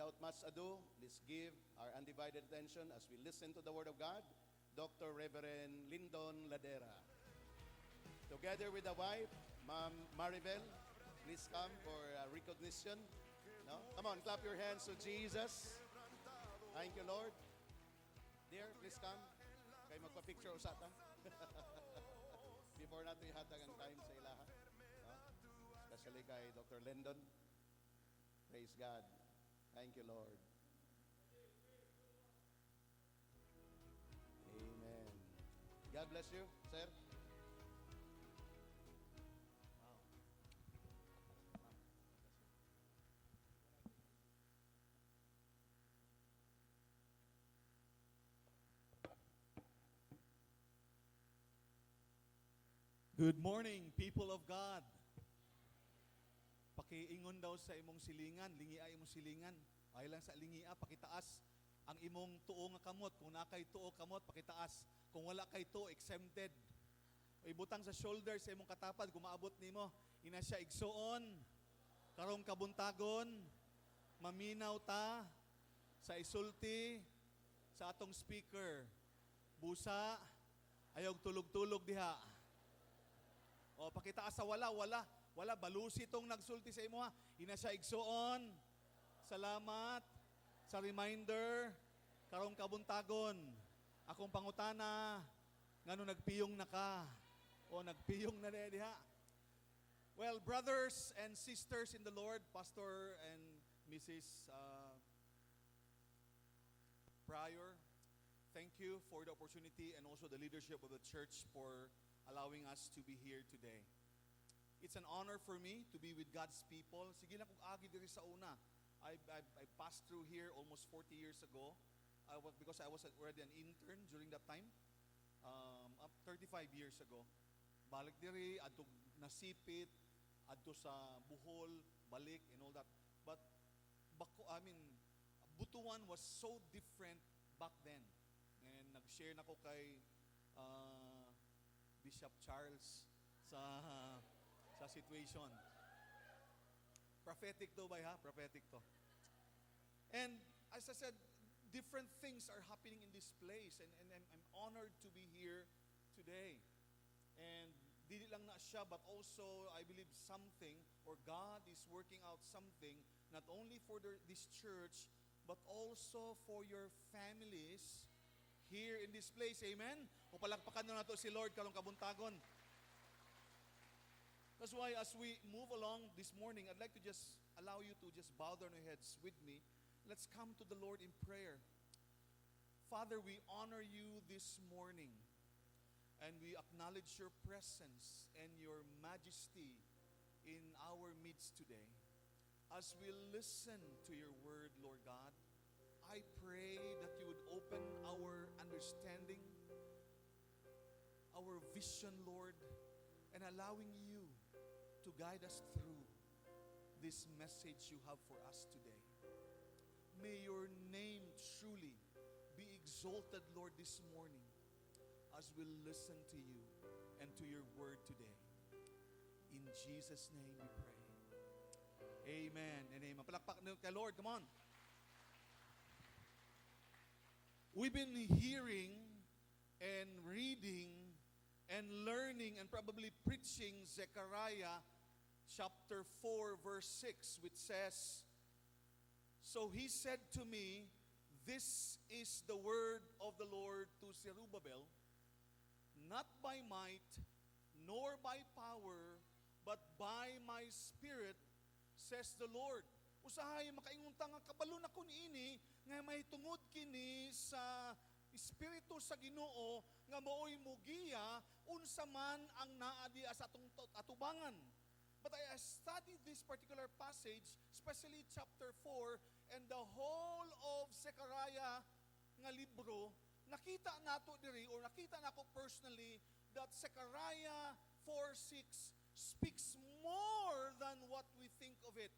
without much ado, let's give our undivided attention as we listen to the Word of God, Dr. Reverend Lyndon Ladera. Together with the wife, Ma'am Maribel, please come for recognition. No? Come on, clap your hands to Jesus. Thank you, Lord. Dear, please come. Kayo magpa-picture usata. Before natin ihatag ang time sa ilaha. No? Especially kay Dr. Lyndon. Praise God. Thank you, Lord. Amen. God bless you, sir. Good morning, people of God. Pakiingon daw sa imong silingan, lingia imong silingan. Ay lang sa lingia, pakitaas ang imong tuo nga kamot. Kung nakay tuo kamot, pakitaas. Kung wala kay tuo, exempted. Ibutang sa shoulder sa imong katapad, kung maabot nimo, ina siya igsuon, karong kabuntagon, maminaw ta, sa isulti, sa atong speaker. Busa, ayog tulog-tulog diha. O pakitaas sa wala, balusi tong nagsulti sa imo ha. Ina siya igsuon. Salamat sa reminder karong kabuntagon. Akong pangutana ngano nagpiyong na ka o nagpiyong na diha. Well, brothers and sisters in the Lord, Pastor and Mrs. Pryor, thank you for the opportunity and also the leadership of the church for allowing us to be here today. It's an honor for me to be with God's people. Sige lang kung agi diri sa una. I passed through here almost 40 years ago because I was already an intern during that time. 35 years ago. Balik diri, adto nasipit, adto sa Bohol, balik and all that. But Butuan was so different back then. And nag-share na ko kay Bishop Charles sa situation. Prophetic to ba ha? Prophetic to. And as I said, different things are happening in this place and I'm honored to be here today. And dili lang na siya but also I believe something or God is working out something not only for this church but also for your families here in this place. Amen? O palakpakan na nato si Lord karong kabuntagon. That's why as we move along this morning, I'd like to just allow you to just bow down your heads with me. Let's come to the Lord in prayer. Father, we honor you this morning and we acknowledge your presence and your majesty in our midst today. As we listen to your word, Lord God, I pray that you would open our understanding, our vision, Lord, and allowing you to guide us through this message you have for us today. May your name truly be exalted, Lord, this morning as we listen to you and to your word today. In Jesus' name we pray. Amen and amen. Palakpak kay Lord, come on. We've been hearing and reading and learning and probably preaching Zechariah chapter 4 verse 6, which says, "So he said to me, this is the word of the Lord to Zerubbabel, not by might nor by power, but by my spirit, says the Lord." Usahay makaingunta nga kabalo na kun ini nga may tungod kini sa Espiritu sa Ginoo nga maoy mugiya unsa man ang naadi sa atong atubangan. But I studied this particular passage, especially chapter 4 and the whole of Zechariah nga libro, nakita nato diri or nakita nako personally that Zechariah 4:6 speaks more than what we think of it.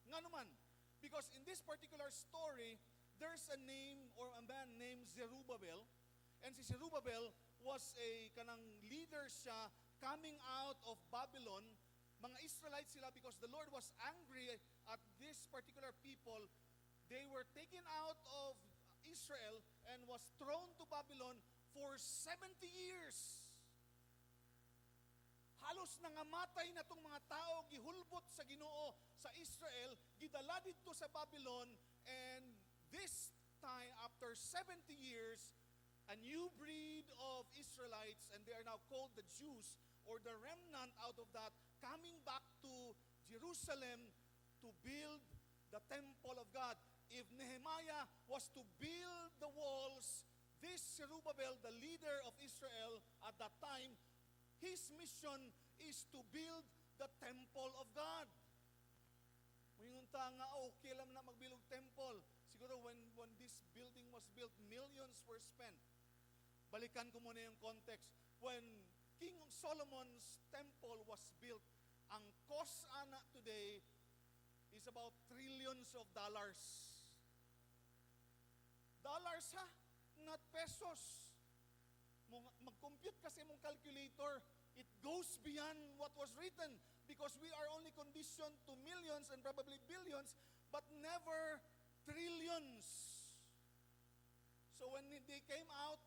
Nga naman, because in this particular story, there's a name or a man named Zerubbabel, and si Zerubbabel was a kanang leader siya coming out of Babylon. Mga Israelites sila because the Lord was angry at this particular people they were taken out of Israel and was thrown to Babylon for 70 years. Halos nangamatay na tong mga tao, gihulbot sa Ginoo sa Israel, gidala dito sa Babylon, and this time, after 70 years, a new breed of Israelites, and they are now called the Jews, or the remnant out of that, coming back to Jerusalem to build the temple of God. If Nehemiah was to build the walls, this Zerubbabel, the leader of Israel at that time, his mission is to build the temple of God. Mayunta nga, okay lang na magbilog temple. Siguro when this building was built, millions were spent. Balikan ko muna yung context. When King Solomon's temple was built, ang cost ana today is about trillions of dollars. Dollars ha? Not pesos. Mag-compute kasi mong calculator, it goes beyond what was written because we are only conditioned to millions and probably billions, but never trillions. So when they came out,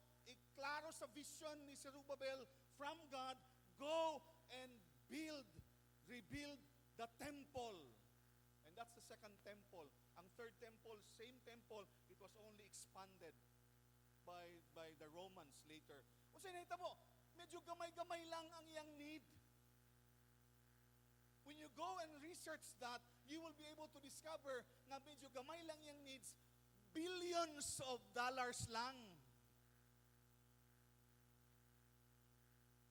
klaro sa vision ni Zerubbabel from God, go and rebuild the temple. And that's the second temple. Ang third temple, same temple, it was only expanded by the Romans later. O sinita mo, medyo gamay-gamay lang ang iyang need. When you go and research that, you will be able to discover na medyo gamay lang iyang needs, billions of dollars lang.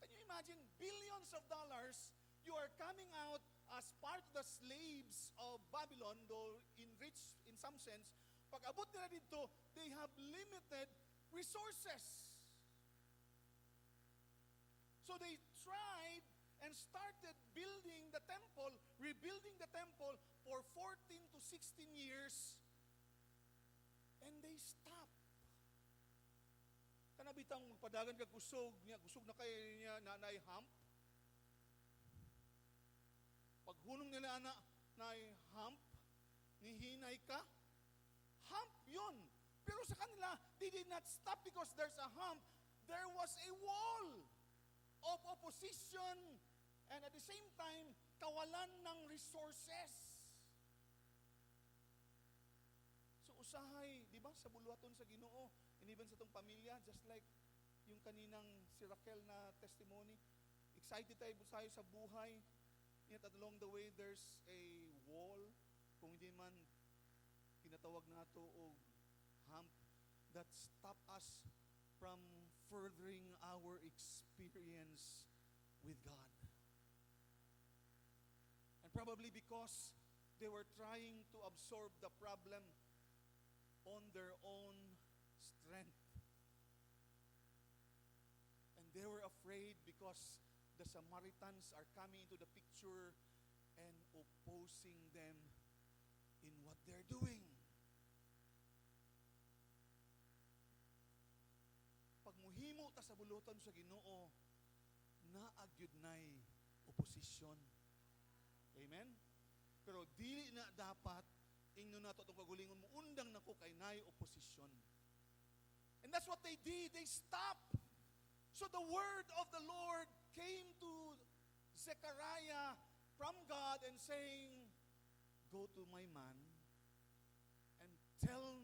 Can you imagine, billions of dollars, you are coming out as part of the slaves of Babylon, though enriched in some sense. Pag abot nila dito, they have limited resources. So they tried and started building the temple, rebuilding the temple for 14 to 16 years, and they stopped. Kanabitang magpadagan ka kusog na kayo niya nanay hump. Paghunong nila na hump, nihinay ka, hump yun. Pero sa kanila, they did not stop because there's a hump. There was a wall of opposition and at the same time, kawalan ng resources. So usahay, di ba, sa buluhaton sa Ginoo, and even sa itong pamilya, just like yung kaninang si Raquel na testimony, excited tayo usahay sa buhay, yet along the way, there's a wall, kung hindi man tinatawag nato o hump, that stop us from furthering our experience with God. And probably because they were trying to absorb the problem on their own strength. And they were afraid because the Samaritans are coming into the picture and opposing them in what they're doing. Pag muhimo ta sa buluton sa Ginoo, naagyud nay oposisyon. Amen? Pero dili na dapat ingno nato itong kagulingon mo, undang nako kay nay oposisyon. And that's what they did. They stopped. So the word of the Lord came to Zechariah from God and saying, go to my man and tell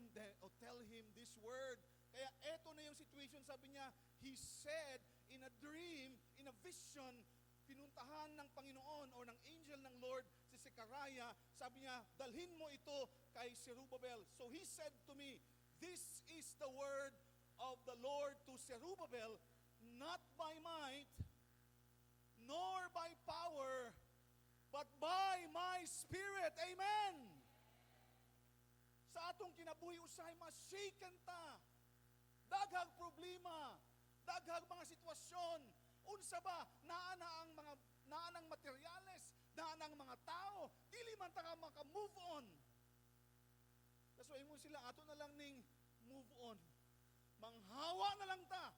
him this word. Kaya eto na yung situation, sabi niya, he said in a dream, in a vision, pinuntahan ng Panginoon o ng angel ng Lord si Zechariah, sabi niya, dalhin mo ito kay Zerubbabel. So he said to me, this is the word of the Lord to Zerubbabel, not by might, nor by power, but by my Spirit. Amen! Sa atong kinabuhi usay, ma-shaken ta. Daghang problema, daghang mga sitwasyon. Unsa ba, naanang materyales, naanang mga tao, dili man ta ka maka-move on. That's why mo sila, ato na lang ning move on. Manghawa na lang ta.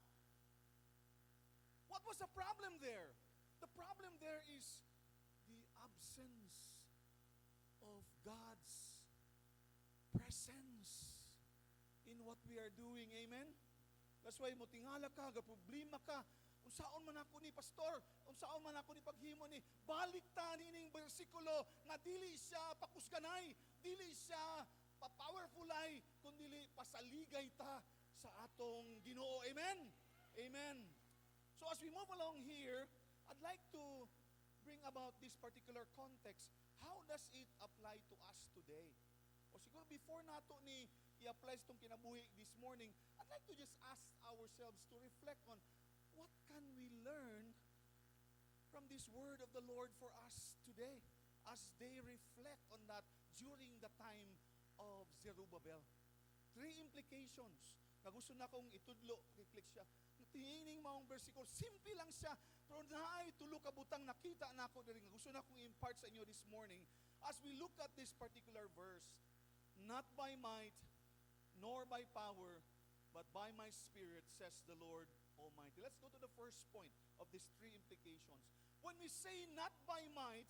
What was the problem there? The problem there is the absence of God's presence. what we are doing. Amen? That's why mo tingala ka, ga problema ka, unsaon man ako ni pastor, unsaon man ako ni paghimo ni, balik ta nining bersikulo nga dili siya pakusganay, dili siya pa-powerfulay, kundi pasaligay ta sa atong Ginoo. Amen? Amen. So as we move along here, I'd like to bring about this particular context. How does it apply to us today? O siguro before nato ni i-apply itong kinabuhi this morning, I'd like to just ask ourselves to reflect on what can we learn from this word of the Lord for us today as they reflect on that during the time of Zerubbabel. 3 implications na gusto na kong itudlo, click siya. Tiining maong versicle, simple lang siya, pero naay tulo ka butang nakita na ako diri nga gusto na kong impart sa inyo this morning as we look at this particular verse. Not by might, nor by power, but by my Spirit, says the Lord Almighty. Let's go to the first point of these 3 implications. When we say not by might,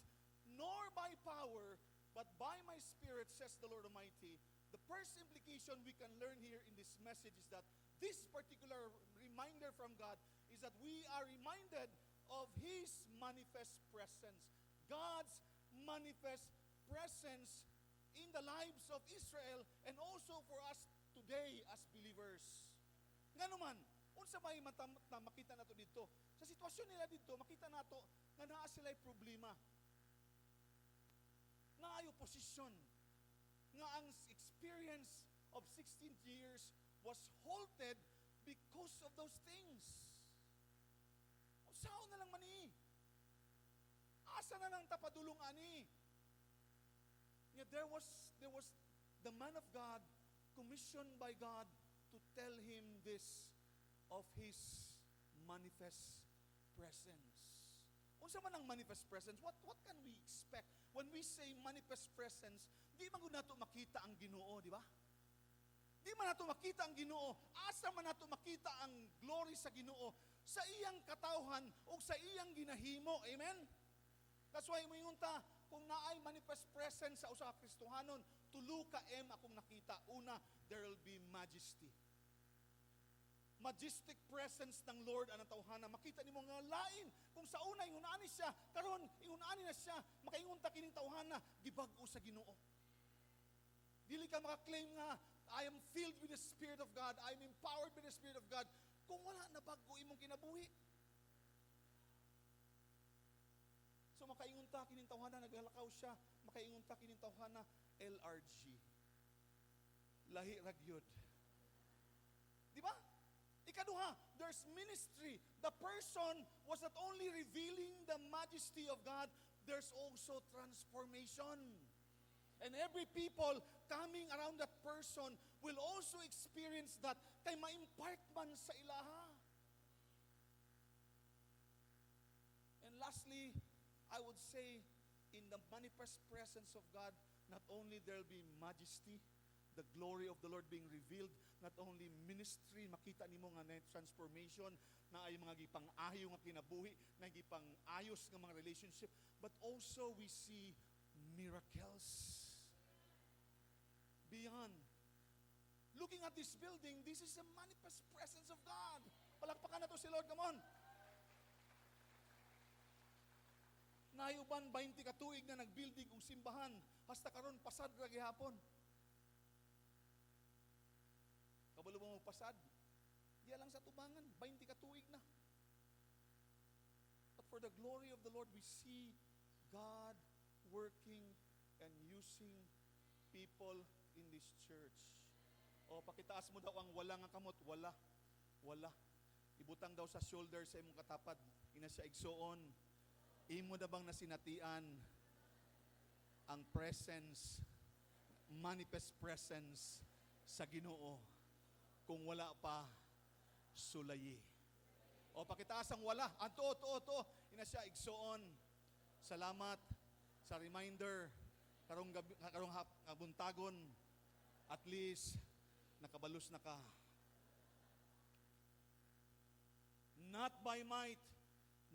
nor by power, but by my Spirit, says the Lord Almighty, the first implication we can learn here in this message is that this particular reminder from God is that we are reminded of His manifest presence. God's manifest presence in the lives of Israel and also for us today as believers. Nga naman, unsa may na makita nato dito? Sa sitwasyon nila dito, makita nato nga naa sila'y problema. Nga ay opposition. Nga ang experience of 16 years was halted because of those things. Saan na lang mani? Asa na lang tapadulong ani? Yeah, there was the man of God commissioned by God to tell him this of His manifest presence. Unsa man ang manifest presence? What can we expect when we say manifest presence? Di man gud nato makita ang Ginoo, di ba? Di man nato makita ang Ginoo. Asa man nato makita ang glory sa Ginoo? Sa iyang katawhan o sa iyang ginahimo. Amen? That's why moingon ta, kung naay manifest presence sa usa ka Kristohanon, tulo ka akong nakita. Una, there will be majesty. Majestic presence ng Lord ang tawhana. Makita nimo nga lain kung sa una ingunani siya, karon ingunani na siya, makaingon ta kining tawhana gibag-o sa Ginoo. Dili ka maka-claim nga I am filled with the Spirit of God, I am empowered by the Spirit of God kung wala na bago imong kinabuhi. So makaingon ta kining tawhana naglalakaw siya, makaingon ta kining tawhana LRG. Lahi ragyod. Di ba? Ikaduha, there's ministry. The person was not only revealing the majesty of God, there's also transformation. And every people coming around that person will also experience that kay ma-impart man sa ilaha. And lastly, I would say, in the manifest presence of God, not only there will be majesty, the glory of the Lord being revealed, not only ministry, makita nimo nga na transformation, na ay mga gipang-ayo nga kinabuhi, na gipang-ayos nga mga relationship, but also we see miracles. Beyond. Looking at this building, this is a manifest presence of God. Palakpakan na to si Lord, come on. Nayuban 20 ka tuig na nagbuilding og simbahan, hasta karon pasad ra gihapon. Kabalo mo pasad. Diya lang sa tubangan, 20 ka tuig na. But for the glory of the Lord, we see God working and using people in this church. O pakitaas mo daw ang wala nga kamot, wala. Wala. Ibutang daw sa shoulder sa imong katapad, ina siya igsuon. Imo da bang nasinatian ang presence, manifest presence sa Ginoo? Kung wala pa, sulayi. O pakitaas ang wala. Anto, to. Ina siya igsuon. Salamat sa reminder. Karong buntagon, at least nakabalus na ka. Not by might,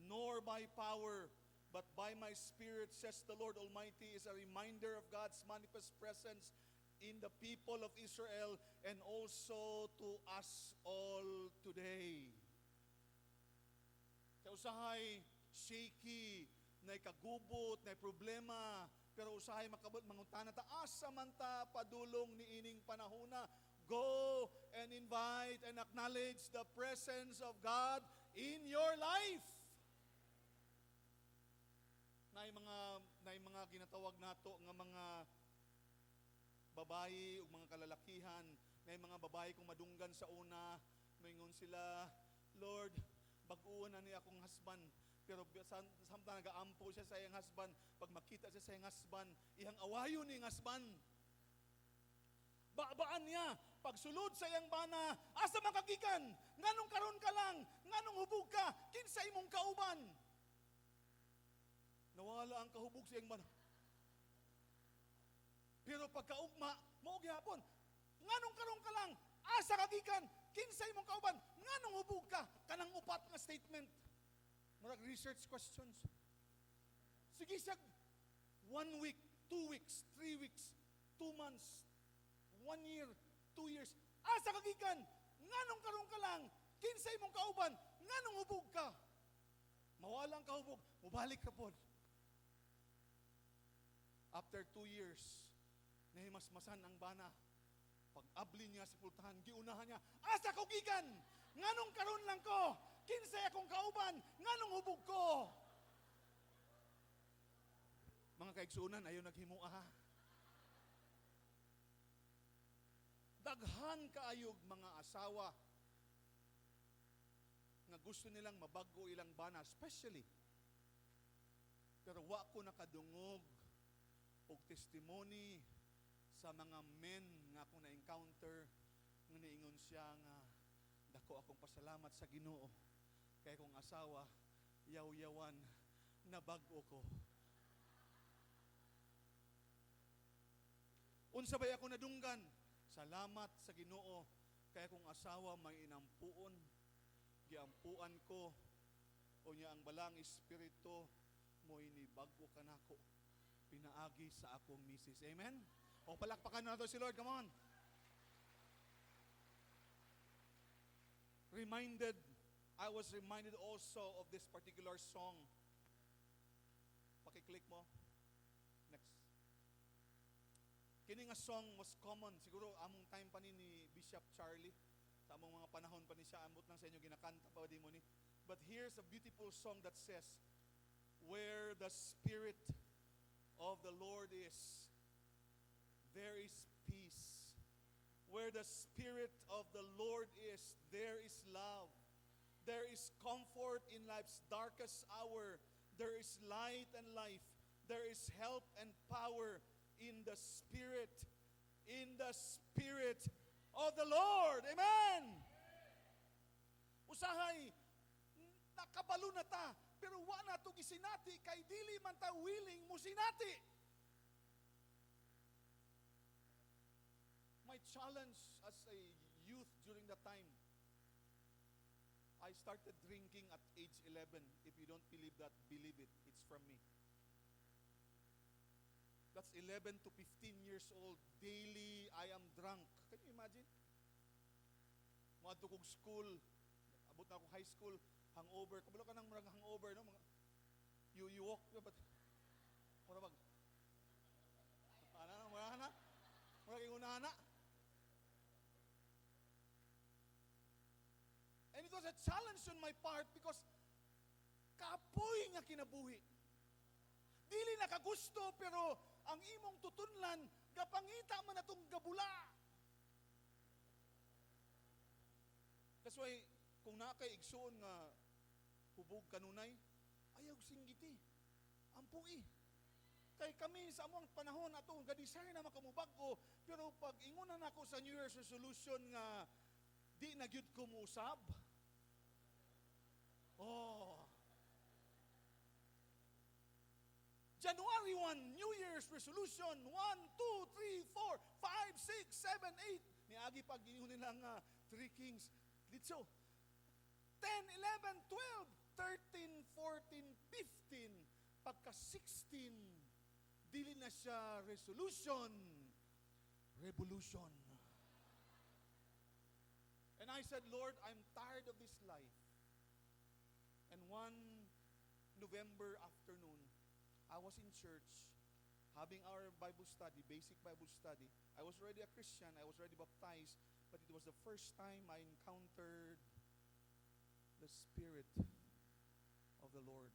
nor by power, but by my Spirit, says the Lord Almighty, is a reminder of God's manifest presence in the people of Israel and also to us all today. Kaya usahay shaky, na kagubot, na problema, pero usahay makabot mangutana ta asa man ta padulong ni ining panahona. Go and invite and acknowledge the presence of God in your life. Nay mga ginatawag nato nga mga babayi ug mga kalalakihan, nay mga babayi kung madunggan sa una, moingon sila, Lord, bag-uon na ni akong husband. Pero samtang nagaampo siya sa iyang husband, pag makita siya sa iyang husband, ihang awayon ni husband. Baan niya, pagsulod sa iyang bana, asa makagikan? Nganong karon ka lang? Nganong hubog ka? Kinsa imong kauban? Nawala ang kahubog sa iyang bana. Pero pagkaugma, mao gyapon. Nganong karon ka lang? Asa kagikan? Kinsa imong kauban? Nganong hubog ka? Kanang upat nga statement. Murag research questions. Sige siya, 1 week, 2 weeks, 3 weeks, 2 months, 1 year, 2 years. Asa kagikan? Nganong karon ka lang? Kinsa imong kauban? Nganong hubog ka? Mawala ang kahubog, mubalik ka pod. After 2 years, nahimasmasan ang bana. Pag-abli niya sa pultahan, giunahan niya, asa ko gikan? Nganong karon lang ko? Kinsay akong kauban? Nganong hubog ko? Mga kaigsunan, ayaw naghimuha ha. Daghan kaayog mga asawa nga gusto nilang mabago ilang bana, especially. Pero wa ko nakadungog og testimony sa mga men nga akong na-encounter nga niingon siya nga dako akong pasalamat sa Ginoo kay kong asawa yaw-yawan nabag-o ko. Unsa bay ako nadunggan? Salamat sa Ginoo kay kong asawa may inampuon, giampuan ko unya ang balang espiritu mo inibag-o kanako pinaagi sa akong misis. Amen? O palakpakan nato si Lord, come on. I was reminded also of this particular song. Paki-click mo. Next. Kini nga song was common. Siguro among time pa ni Bishop Charlie. Sa among mga panahon pa ni siya, ambot lang sa inyo, ginakanta pa di mo ni. But here's a beautiful song that says, where the Spirit of the Lord is, there is peace. Where the Spirit of the Lord is, there is love. There is comfort in life's darkest hour. There is light and life. There is help and power in the Spirit. In the Spirit of the Lord. Amen! Usahay, nakabalo na ta, pero wa na ito gisinati, kay dili man ta willing mo sinati. My challenge as a youth during that time, I started drinking at age 11. If you don't believe that, believe it. It's from me. That's 11 to 15 years old. Daily, I am drunk. Can you imagine? Mga tukog school, abot na ako high school, hangover. Kabalo ka ng marang hangover, no? You walk, but mura bag. Mura na? Mura kayong unahan na? And it was a challenge on my part because kapoy nga kinabuhi. Dili nakagusto pero ang imong tutunlan gapangita man atong gabula. That's why kung nakay igsoon nga hubog kanunay, ayaw singgiti. Ampui. Kay kami sa among panahon ato ga-desire na makamubag-o, pero pag ingunan ako sa New Year's resolution nga di na gyud ko muusab. Oh. January 1, New Year's resolution, 1, 2, 3, 4, 5, 6, 7, 8. Niagi pag ginihon nila nga 3 kings. Dito. 10, 11, 12, 13, 14, 15. Pagka 16, dili na siya resolution. revolution. And I said, Lord, I'm tired of this life. And one November afternoon, I was in church having our Bible study, basic Bible study. I was already a Christian, I was already baptized, but it was the first time I encountered the Spirit of the Lord.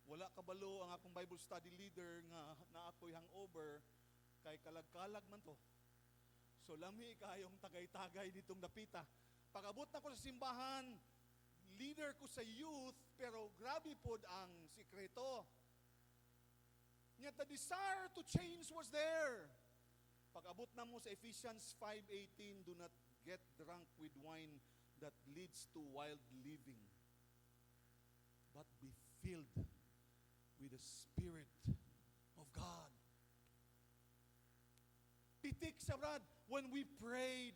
Wala kabalo ang akong Bible study leader nga na ako'y hangover, kay kalag-kalag man to. So lami kayong tagay-tagay ditong dapita. Pag-abot na ko sa simbahan, leader ko sa youth, pero grabe po ang sikreto. Yet the desire to change was there. Pag-abot na mo sa Ephesians 5:18, do not get drunk with wine that leads to wild living, but be filled with the Spirit of God. Pitik sa brad, when we prayed,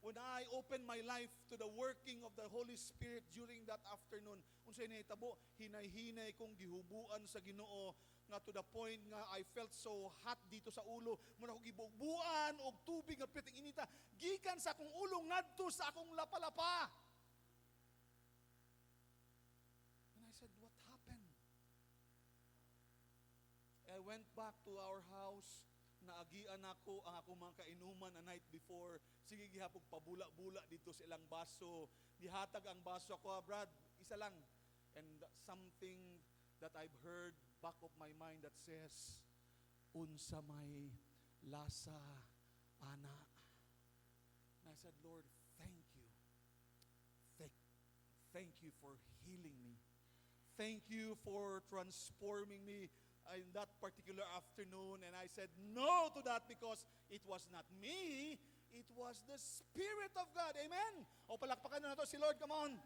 when I opened my life to the working of the Holy Spirit during that afternoon, unsay nahitabo, hinay-hinay kong gihubuan sa Ginoo, nga to the point nga I felt so hot dito sa ulo, muna ko gibugbuan og tubig nga piting inita, gikan sa akong ulo ngadto sa akong lapalapa. And I said, what happened? I went back to our house, naagian ako ang akong mga kainuman a night before. Sige, gihapog pabula-bula dito sa ilang baso. Gihatag ang baso ako, Brad, isa lang. And something that I've heard back of my mind that says, unsa may lasa, ana. And I said, Lord, thank you. Thank you for healing me. Thank you for transforming me in that particular afternoon. And I said no to that because it was not me, it was the Spirit of God. Amen? O palakpakan na to si Lord, come on.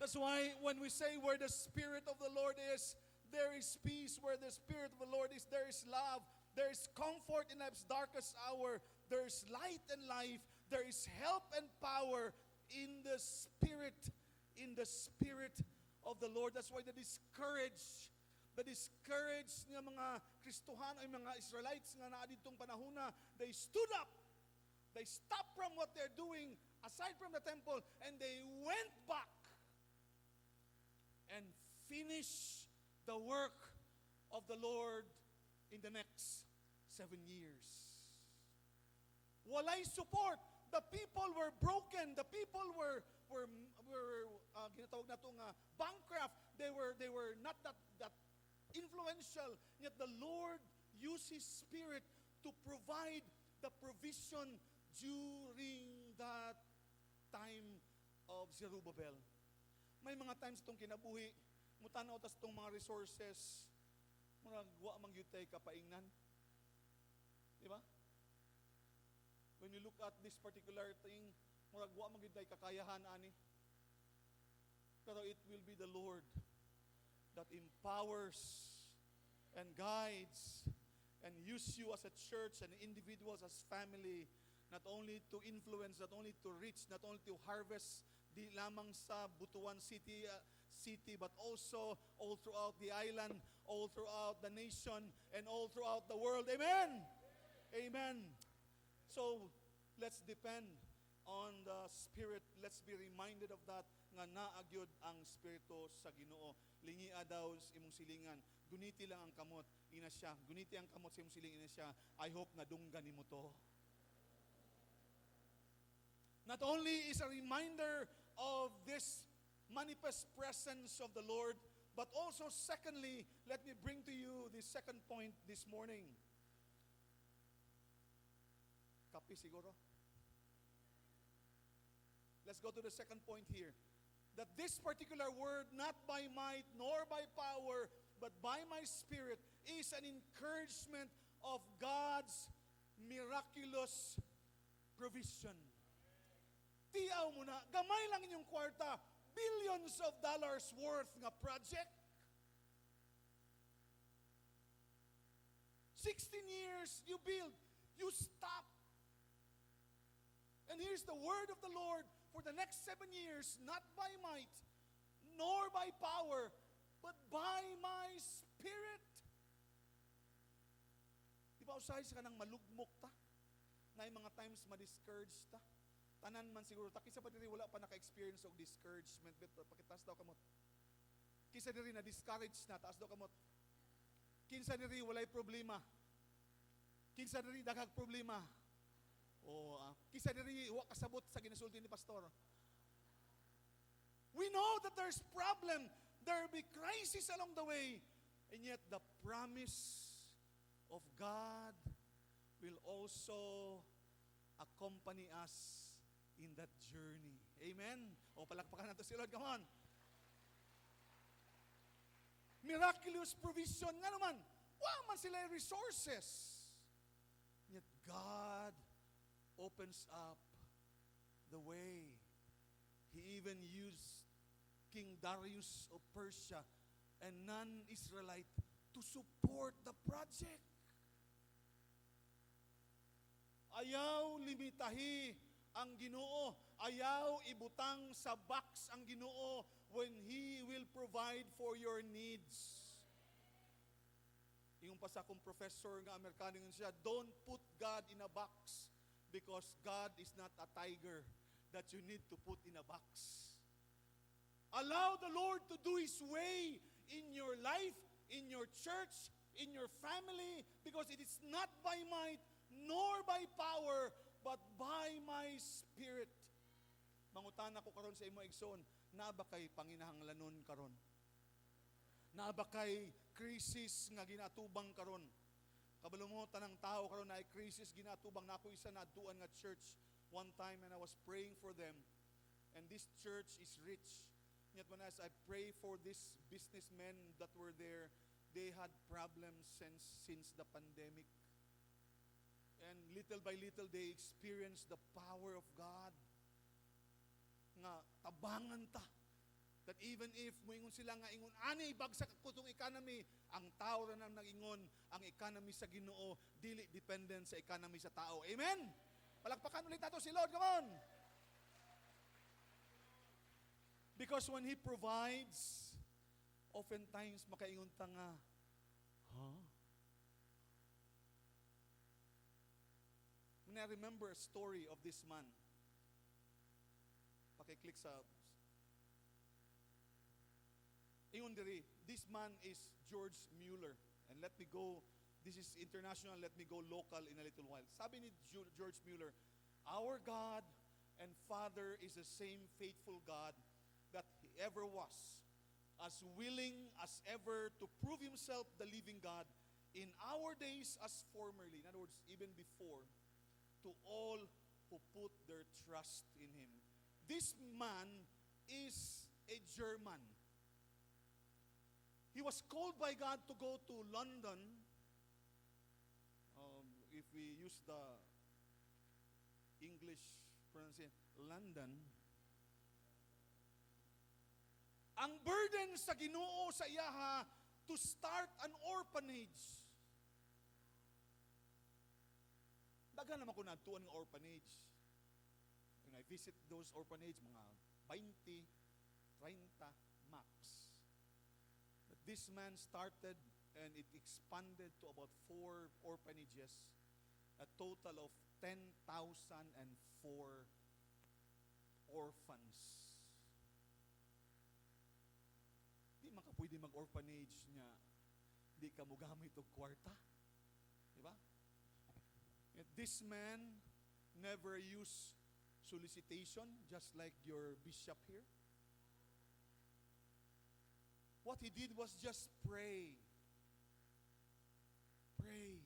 That's why when we say where the Spirit of the Lord is, there is peace. Where the Spirit of the Lord is, there is love. There is comfort in life's darkest hour. There is light and life. There is help and power in the Spirit of the Lord. That's why the discouraged nga mga Kristohan ay mga Israelites nga naa ditong panahona, they stood up. They stopped from what they're doing aside from the temple and they went back and finished the work of the Lord in the next 7 years. Walay support. The people were broken. The people were ginatawag na itong bankrupt. They were not that influential. Yet the Lord used His Spirit to provide the provision during that time of Zerubbabel. May mga times itong kinabuhi, mutanaw tas itong mga resources, murag wa man gyud tay kapaingnan. Di ba? When you look at this particular thing, murag wa man gyud tay kakayahan ani. Pero it will be the Lord that empowers and guides and use you as a church and individuals as family, not only to influence, not only to reach, not only to harvest di lamang sa Butuan City, but also all throughout the island, all throughout the nation, and all throughout the world. Amen? Amen. So, let's depend on the Spirit. Let's be reminded of that, nga naagyod ang Espiritu sa Ginoo. Lingia daw sa imong silingan. Guniti lang ang kamot, ina siya. Guniti ang kamot sa imong silingan, ina siya. I hope na dunggan nimo to. Not only is a reminder of this manifest presence of the Lord, but also secondly, let me bring to you the second point this morning. Kapi siguro? Let's go to the second point here. That this particular word, not by might nor by power, but by my Spirit, is an encouragement of God's miraculous provision. Tiyaw mo na, gamay lang inyong kwarta, billions of dollars worth nga project. 16 years you build, you stop. And here's the word of the Lord for the next 7 years, not by might, nor by power, but by my Spirit. Di ba usahay ka nang malugmok ta? Na yung mga times ma-discourage ta? Tanan man siguro ta. Kisa pa diri wala pa naka-experience og discouragement. But pakitas daw kamot. Kisa diri na discourage na. Taas daw kamot. Kinsa diri walay problema. Kinsa diri daghang problema. O kisa diri wa kasabot sa ginasulti ni pastor. We know that there's problem. There will be crisis along the way. And yet the promise of God will also accompany us in that journey. Amen? O palakpakan nato si Lord. Come on. Miraculous provision nga naman. Wa man sila resources. Yet God opens up the way. He even used King Darius of Persia and non-Israelite to support the project. Ayaw limitahi ang Ginoo. Ayaw ibutang sa box ang Ginoo when He will provide for your needs. Yung pa sa akong professor nga Amerikano siya, don't put God in a box because God is not a tiger that you need to put in a box. Allow the Lord to do His way in your life, in your church, in your family, because it is not by might nor by power, but by my Spirit. Mangutana ko karon sa imo igsoon, naa ba kay panginahanglanon karon? Naa ba kay krisis nga ginatubang karon? Kabalo mo tanang tao karon na ay krisis ginatubang. Nako isa na duan nga church one time and I was praying for them. And this church is rich. Yet when as I pray for these businessmen that were there, they had problems since the pandemic. And little by little, they experienced the power of God. Nga, tabangan ta. That even if moingon sila nga ingon, ani, bagsak kutong economy, ang tao na nag-ingon, ang economy sa Ginoo, dili dependent sa economy sa tao. Amen? Palakpakan ulit nato si Lord, come on! Because when He provides, oftentimes makaingon ta nga, When I remember a story of this man. Pakiclick sa ingon diri, this man is George Mueller. And let me go, this is international, let me go local in a little while. Sabi ni George Mueller, our God and Father is the same faithful God that He ever was, as willing as ever to prove Himself the living God in our days as formerly, in other words, even before, to all who put their trust in Him. This man is a German. He was called by God to go to London. If we use the English pronunciation, London. Ang burden sa Ginoo sa iyaha to start an orphanage. Dagan naman ko natuan ng orphanage. When I visit those orphanage, mga 20, 30 max. But this man started and it expanded to about 4 orphanages, a total of 10,004 orphans. Di man ka pwede mag-orphanage niya, di ka mo gamit og kwarta. Di ba? Yet this man never used solicitation, just like your bishop here. What he did was just pray. Pray.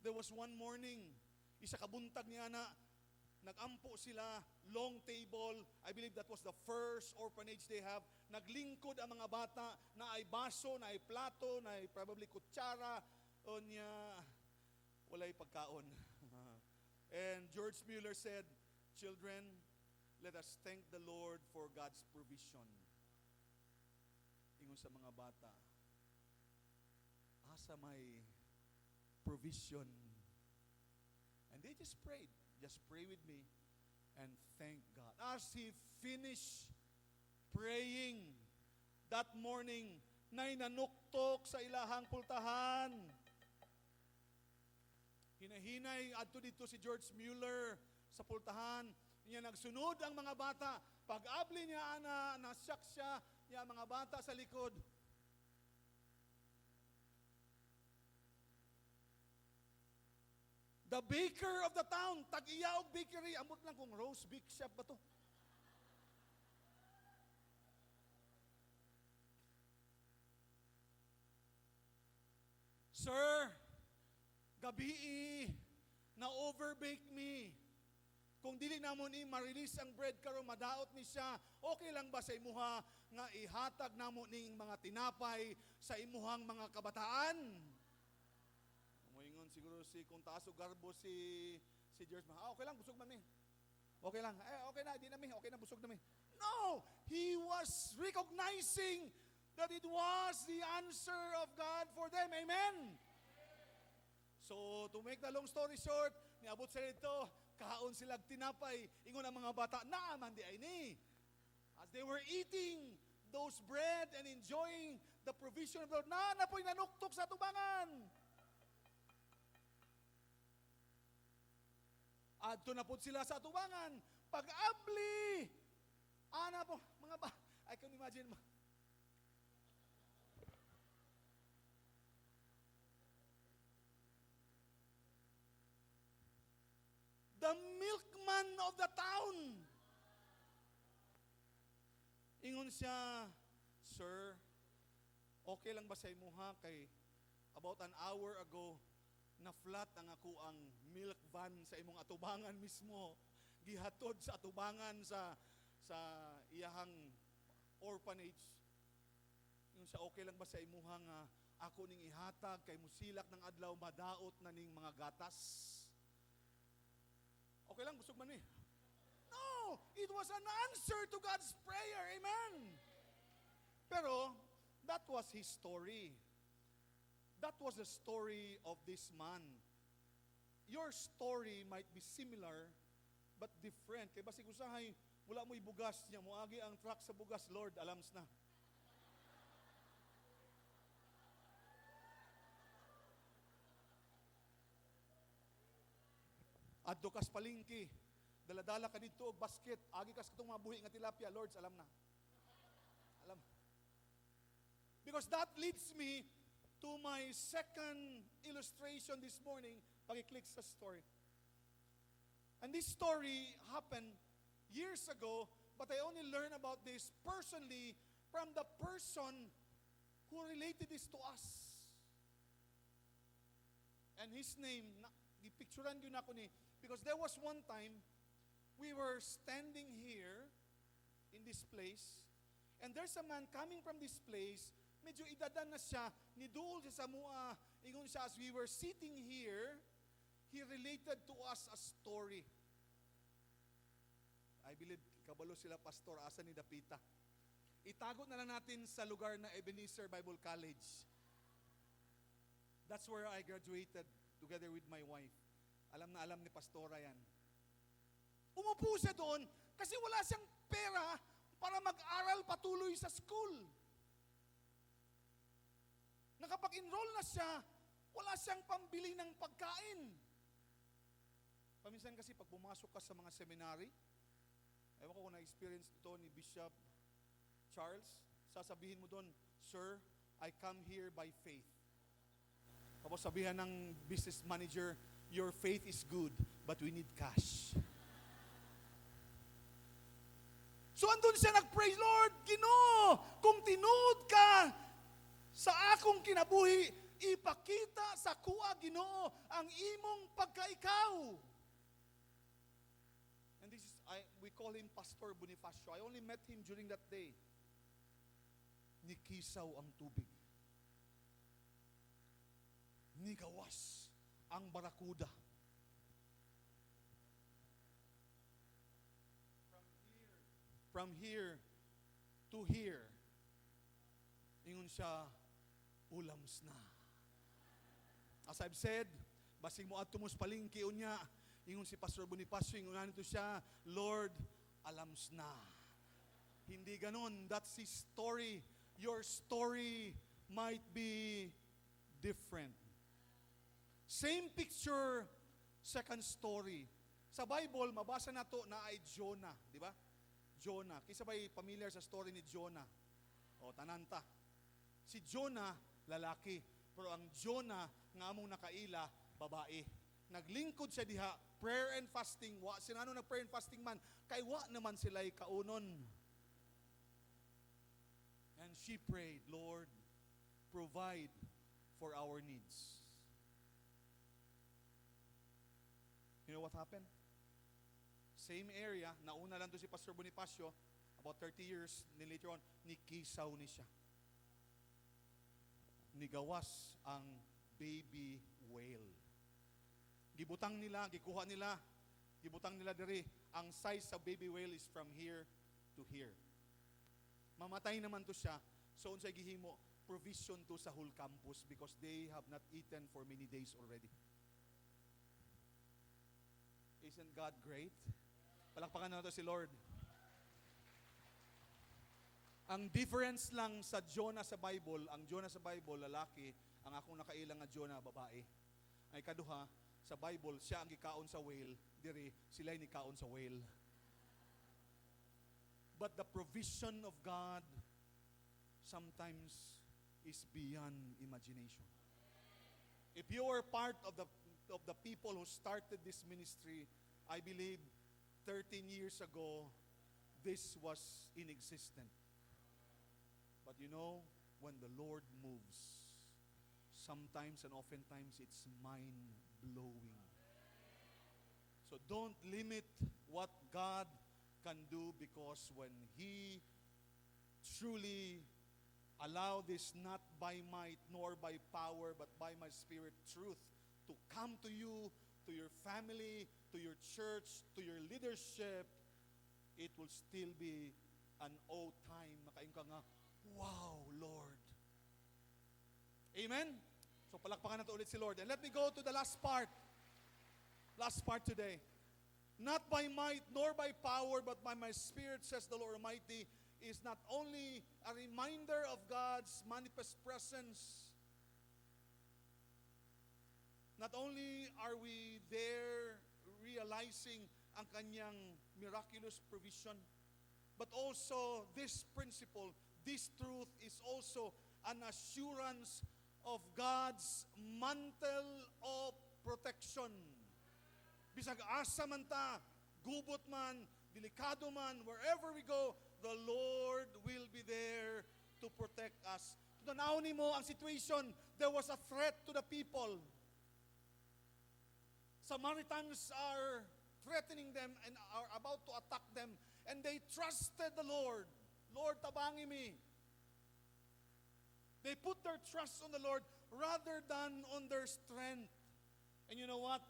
There was one morning, isa kabuntag niya na, nagampo sila, long table. I believe that was the first orphanage they have. Naglingkod ang mga bata na ay baso, na ay plato, na ay probably kutsara, o niya, walay pagkaon. And George Mueller said, children, let us thank the Lord for God's provision. Ingon sa mga bata, asa may provision. And they just prayed. Just pray with me and thank God. As he finished praying that morning, nay nanuktok sa ilahang pultahan. Hinahinay adto dito si George Mueller sa pultahan. Niya nagsunod ang mga bata. Pag-abli niya nasyak siya, niya mga bata sa likod. The baker of the town, Tag-Iyaog Bakery, amot lang kung Rose Bake Shop ba to? Sir, gabi na overbake me. Kung dili namon ni ma-release ang bread karon madaot ni siya, okay lang ba sa imuha nga ihatag namo ning mga tinapay sa imuhang mga kabataan? Moingon siguro si kung taas og garbo si George, okay lang busog man mi. Okay lang. Okay na, di na mi, okay na busog na mi. No, he was recognizing that it was the answer of God for them. Amen. So, to make the long story short, niabot sila ito, kaon sila tinapay, ingon ang mga bata, naaman di ay ni. As they were eating those bread and enjoying the provision of the Lord, napoy nanuktok sa tubangan. Adto na po sila sa tubangan. Pag-abli, ana po, mga I can imagine, the milkman of the town. Ingon siya, Sir, okay lang ba sa imuha kay about an hour ago, na flat ang ako ang milk van sa imong atubangan mismo. Gihatod sa atubangan sa iyahang orphanage. Ingon siya, okay lang ba sa imuha nga ako ning ihatag kay musilak ng adlaw madaot na ning mga gatas? Okay lang, busog man eh. No! It was an answer to God's prayer. Amen! Pero, that was his story. That was the story of this man. Your story might be similar, but different. Kaya basig usahay, wala mo'y bugas niya. Muagi ang truck sa bugas, Lord, alams na. Adto kas palingki, daladala ka dito og basket, agi kas katong mga buhi nga tilapia, Lord, alam na. Alam. Because that leads me to my second illustration this morning. Pag-click sa story. And this story happened years ago, but I only learned about this personally from the person who related this to us. And his name, gipicturan yun ako ni, because there was one time, we were standing here in this place, and there's a man coming from this place, medyo idadan na siya, niduol siya sa mua, ingon siya, as we were sitting here, he related to us a story. I believe, kabalo sila, Pastor, asa ni Dapita. Itago na lang natin sa lugar na Ebenezer Bible College. That's where I graduated together with my wife. Alam na alam ni Pastora yan. Umupo siya doon kasi wala siyang pera para mag-aral patuloy sa school. Nakapag-enroll na siya, wala siyang pambili ng pagkain. Paminsan kasi pag pumasok ka sa mga seminary, ewan ko kung na-experience ito ni Bishop Charles, sasabihin mo doon, Sir, I come here by faith. Tapos sabihan ng business manager, your faith is good, but we need cash. So andun siya nag-praise, Lord, Ginoo, kung tinuod ka sa akong kinabuhi, ipakita sa kuha, Ginoo, ang imong pagkaikaw. And this is, we call him Pastor Bonifacio. I only met him during that day. Nikisaw ang tubig. Nigawas ang barakuda. From here to here, ingon siya, ulams na. As I've said, basig mo at tumus palingki unya, ingon si Pastor Bonifacio, ingon nito siya, Lord, alams na. Hindi ganon, that's his story. Your story might be different. Same picture, second story. Sa Bible, mabasa na to na ay Jonah, di ba? Jonah. Kisa ba'y familiar sa story ni Jonah? O, tananta. Si Jonah, lalaki. Pero ang Jonah, nga among nakaila, babae. Naglingkod siya diha, prayer and fasting. Wa, sinano nag-prayer and fasting man, kay wa naman sila'y kaunon. And she prayed, Lord, provide for our needs. You know what happened? Same area, nauna lang to si Pastor Bonifacio, about 30 years, ni later on, nikisaw ni siya. Nigawas ang baby whale. Gibutang nila, gikuha nila, gibutang nila diri. Ang size sa baby whale is from here to here. Mamatay naman to siya, so unsay gihimo, provision to sa whole campus because they have not eaten for many days already. Isn't God great? Palakpakan na natin si Lord. Ang difference lang sa Jonah sa Bible, ang Jonah sa Bible, lalaki, ang akong nakailang nga Jonah, babae. Ay kaduha, sa Bible, siya ang gikaon sa whale, diri, sila ni kaon sa whale. But the provision of God sometimes is beyond imagination. If you are part of the people who started this ministry, I believe 13 years ago, this was inexistent. But you know, when the Lord moves, sometimes and oftentimes it's mind-blowing. So don't limit what God can do, because when He truly allow this not by might nor by power but by my Spirit truth to come to you, to your family, to your church, to your leadership, it will still be an old time. Makain ka nga, wow, Lord. Amen? So palakpakan natin ulit si Lord. And let me go to the last part. Last part today. Not by might nor by power, but by my Spirit, says the Lord Almighty, is not only a reminder of God's manifest presence. Not only are we there realizing ang kanyang miraculous provision, but also this principle, this truth is also an assurance of God's mantle of protection. Bisag asa man ta, gubot man, delikado man, wherever we go, the Lord will be there to protect us. Tanaw nimo ang situation, there was a threat to the people. Samaritans are threatening them and are about to attack them, and they trusted the Lord. Lord, tabangi mi. They put their trust on the Lord rather than on their strength. And you know what?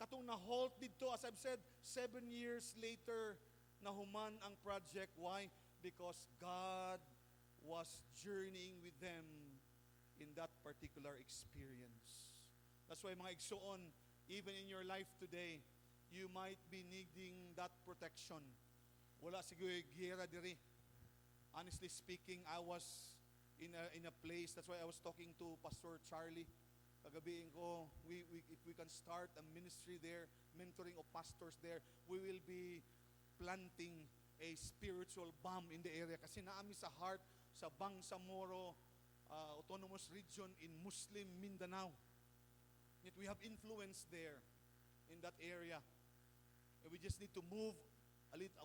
Katong na-halt dito, as I've said, 7 years later, nahuman ang project. Why? Because God was journeying with them in that particular experience. That's why mga igsoon, even in your life today, you might be needing that protection. Wala siguro giyera diri. Honestly speaking, I was in a place, that's why I was talking to Pastor Charlie. Kagabiin ko, if we can start a ministry there, mentoring of pastors there, we will be planting a spiritual bomb in the area. Kasi naami sa heart, sa Bangsamoro Autonomous Region in Muslim Mindanao. Yet we have influence there in that area. And we just need to move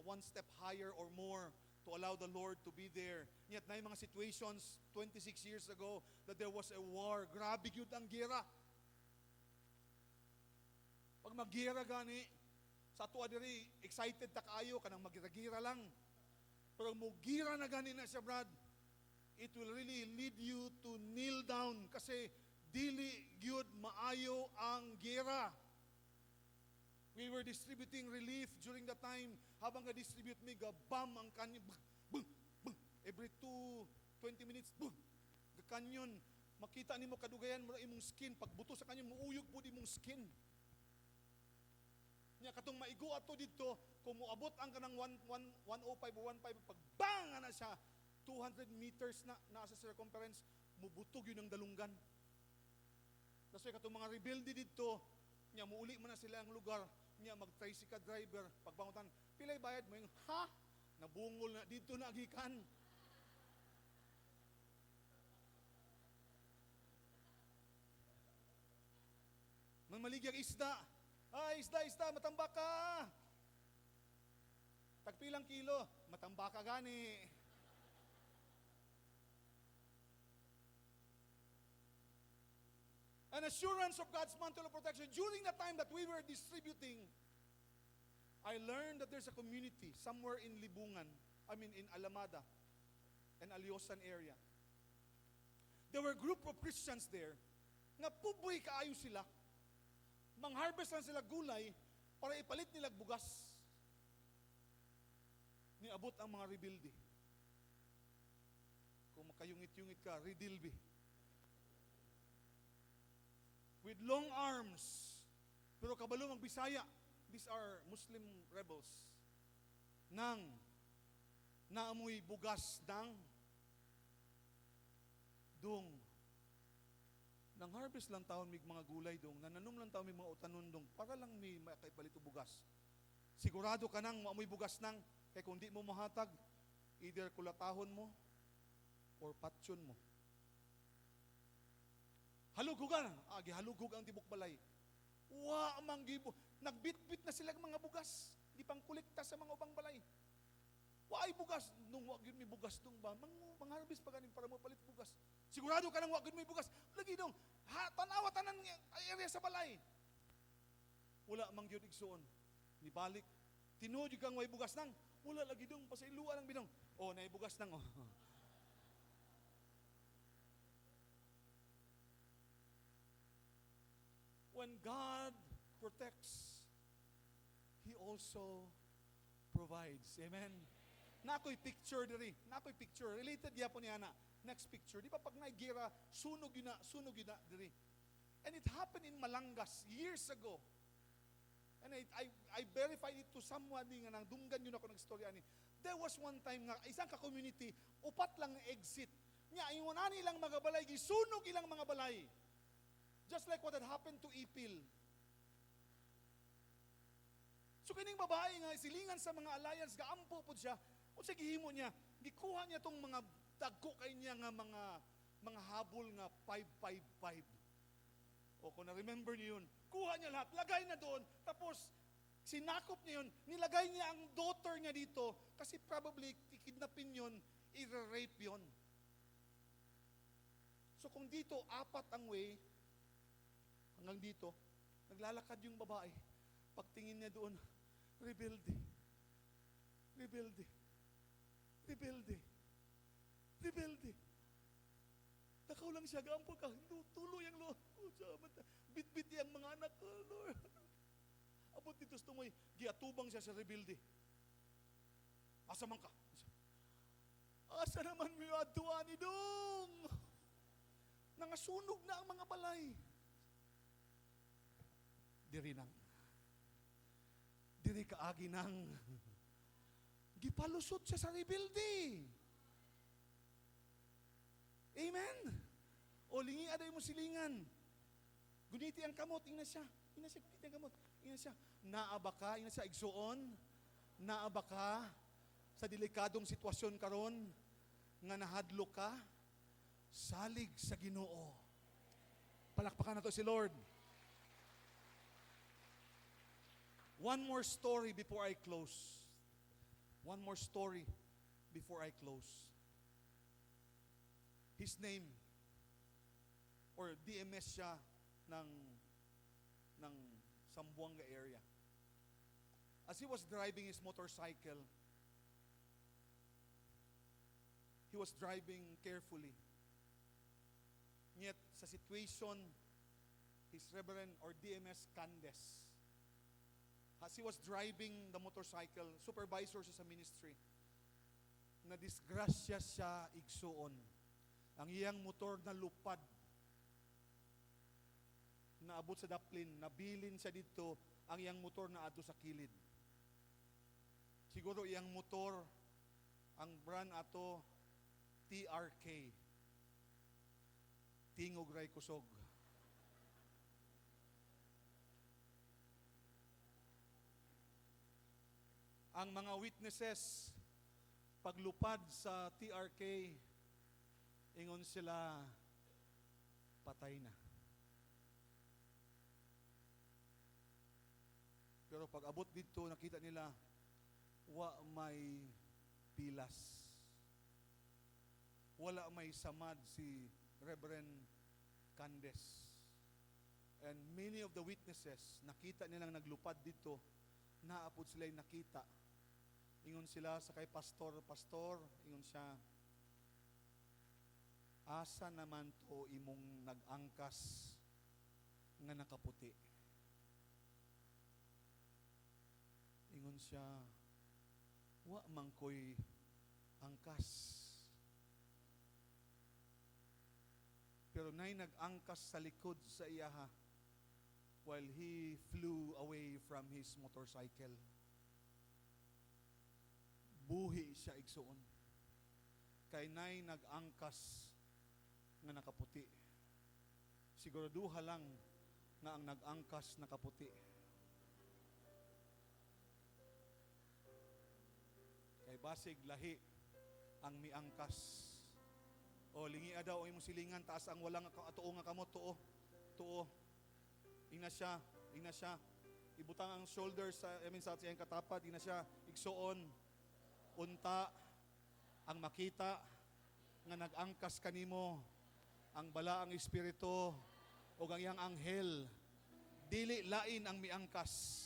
one step higher or more to allow the Lord to be there. Yet na yung mga situations 26 years ago that there was a war. Grabe yun ang gera. Pag mag-gera gani, sa tuwa diri, excited ta kaayo, kanang mag-gira lang. Pero mo-gira na gani na siya, Brad, it will really lead you to kneel down kasi dili gyud maayo ang gera. We were distributing relief during the time. Habang ga-distribute mi, gabam ang kanyon. Every 20 minutes, kanyon. Makita nimo kadugayan mo imong skin. Pagbuto sa kanyon, muuyog po di mong skin. Nya katong maigo ato dito, kung moabot ang kanang 105 o 15, pagbang na siya, 200 meters na sa circumference, mubutog yun ang dalunggan. Kasi katong mga rebelde dito, nya muuli man na sila ang lugar, nya mag-tricycle driver, pagbangutan, pilay bayad mo yung, ha? Nabungol na, dito na agikan. Maligyan isda. Ay, isda, matambak ka. Tagpilang kilo, matambak ka gani. An assurance of God's mantle of protection. During the time that we were distributing, I learned that there's a community somewhere in Libungan, in Alamada and Aliosan area. There were a group of Christians there na puboy kaayo sila. Mang-harvest lang sila gulay para ipalit nila bugas. Niabot ang mga rebelde. Kung makayungit-yungit ka, redilbe. With long arms. Pero kabalo ang Bisaya. These are Muslim rebels. Nang naamoy bugas ng dung. Nang harvest lang taon mig mga gulay dong, nananom lang taon mig mga utanon dong, para lang may makaipalit o bugas. Sigurado ka nang maamoy bugas nang, kaya kung di mo mahatag, either kulatahon mo or patsyon mo. Halugugan, halugug ang tibok balay. Wa manggibo, nagbitbit na sila mga bugas, di pang kolekta sa mga ubang balay. Wa ay bugas, nung wa gyud mi bugas dong ba, mangharvest pa ganin para mo palit bugas. Sigurado ka nang wa gyud mi bugas, lagi dong, tanawa tanan area sa balay. Wala mang gyud igsuon. Ni balik, tinuod kang way bugas nang, wala lagi dong pasayloa lang binong. Oh, nay bugas nang oh. When God protects, He also provides. Amen. Nakoy picture diri. Nakoy picture. Related yapon niya na. Next picture. Di ba pag naigira, sunog yun na diri. And it happened in Malangas years ago. And I verified it to someone nga nang dunggan yun ako ng storya ni. There was one time nga, isang ka-community, upat lang exit. Nya, ingunan ilang mga balay, gisunog ilang mga balay. Just like what had happened to Ipil. So kining babae nga silingan sa mga alliance gaampo pud siya. Unsa gihimo niya? Gikuha niya tong mga dagko kay niya nga mga habol nga 555. O kung na-remember niyo yun, kuha niya lahat, lagay na doon, tapos sinakop niya yun, nilagay niya ang daughter niya dito, kasi probably kidnapin yun, i-rape yun. So kung dito, 4 ang way, hanggang dito, naglalakad yung babae, pagtingin niya doon, rebelde. Takaw lang siya, gaampo ka, tulo yung Lord. Bit-bit yung mga anak ko, Lord. Abot dito sa tumoy, giatubang siya sa rebelde. Asa man ka? Asa naman mo yung aduan ni Dong? Nangasunog na ang mga balay. Diri nang. Diri kaagi nang. Gipalusot siya sa rebelde. Amen? O lingi aday mo silingan. Guniti ang kamot, ingna siya. Guniti ang kamot. Ingna siya. Naaba ka, ingna siya, igsuon. Naaba ka sa delikadong sitwasyon karon nga nahadlo ka, salig sa Ginoo. Palakpakan na to si Lord. One more story before I close. One more story before I close. His name, or DMS siya ng Zamboanga area. As he was driving his motorcycle, he was driving carefully. Yet, sa situation, his Reverend or DMS Candes, as he was driving the motorcycle, supervisor siya sa ministry, na disgrasya siya igsuon. Ang iyang motor na lupad, naabot sa daplin, nabilin siya dito, ang iyang motor na adto sa kilid. Siguro iyang motor, ang brand ato, TRK. Tingog ray kusog. ang mga witnesses paglupad sa TRK, ingon sila, patay na. Pero pag abot dito, nakita nila, wa may pilas. Wala may samad si Reverend Candes. And many of the witnesses, nakita nilang naglupad dito, naapod sila yung nakita. Ingon sila sa kay pastor, ingon siya, asa naman to imong nag-angkas nga nakaputi. Ingon siya, wa man ko'y angkas. Pero nay nag-angkas sa likod sa iyaha while he flew away from his motorcycle. Buhi siya igsuon. Kay nay nag-angkas nga nakaputi. Siguraduha lang nga ang nag-angkas nakaputi. Kay basig lahi ang miangkas. O lingi daw imong silingan taas ang walang tuo nga kamot tuo. Ingna siya. Ibutang ang shoulders sa sa iyang katapad, ingna siya igsuon. Unta ang makita nga nag-angkas kanimo ang balaang espiritu o ang iyang anghel, dili lain ang miangkas.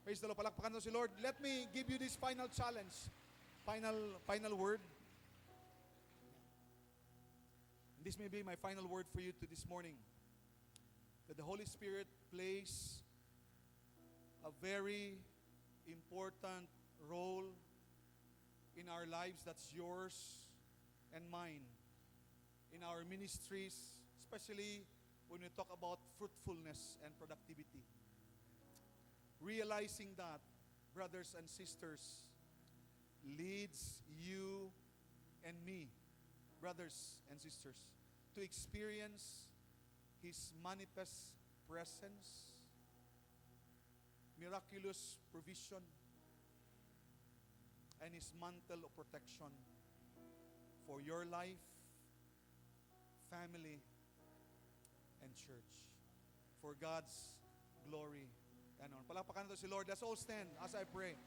Praise the Lord. Palakpakan si Lord. Let me give you this final challenge. Final word. This may be my final word for you to this morning. That the Holy Spirit plays a very important role in our lives. That's yours and mine. In our ministries, especially when we talk about fruitfulness and productivity. Realizing that, brothers and sisters, leads you and me, brothers and sisters, to experience His manifest presence, miraculous provision, and His mantle of protection for your life, family, and church. For God's glory and honor. Palakpakan natin si Lord. Let's all stand as I pray.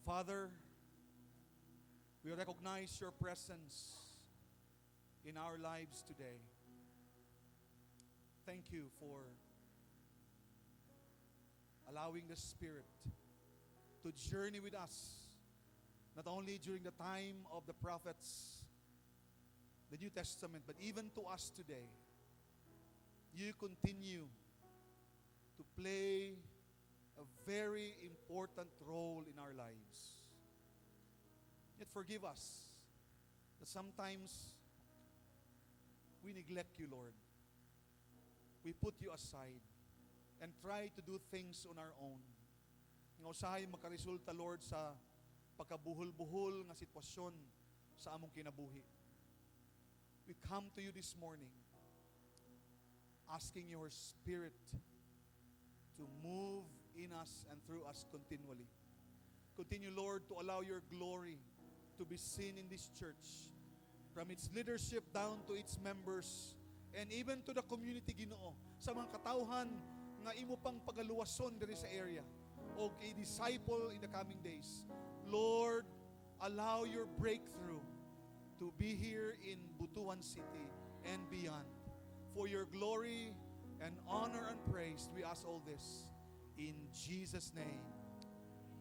Father, we recognize your presence in our lives today. Thank you for allowing the Spirit to journey with us, not only during the time of the prophets, the New Testament, but even to us today. You continue to play a very important role in our lives. Yet forgive us that sometimes we neglect you, Lord. We put you aside and try to do things on our own. Nga usahay makaresulta, Lord, sa pagkabuhol-buhol nga sitwasyon sa among kinabuhi. We come to you this morning asking your Spirit to move in us and through us continually. Continue, Lord, to allow your glory to be seen in this church, from its leadership down to its members, and even to the community, Ginoo, sa mga katawhan nga imo pang pagaluwason diri sa area o i-disciple in the coming days. Lord, allow your breakthrough to be here in Butuan City and beyond. For your glory and honor and praise, we ask all this in Jesus' name.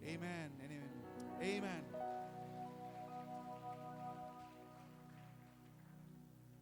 Amen and amen. Amen.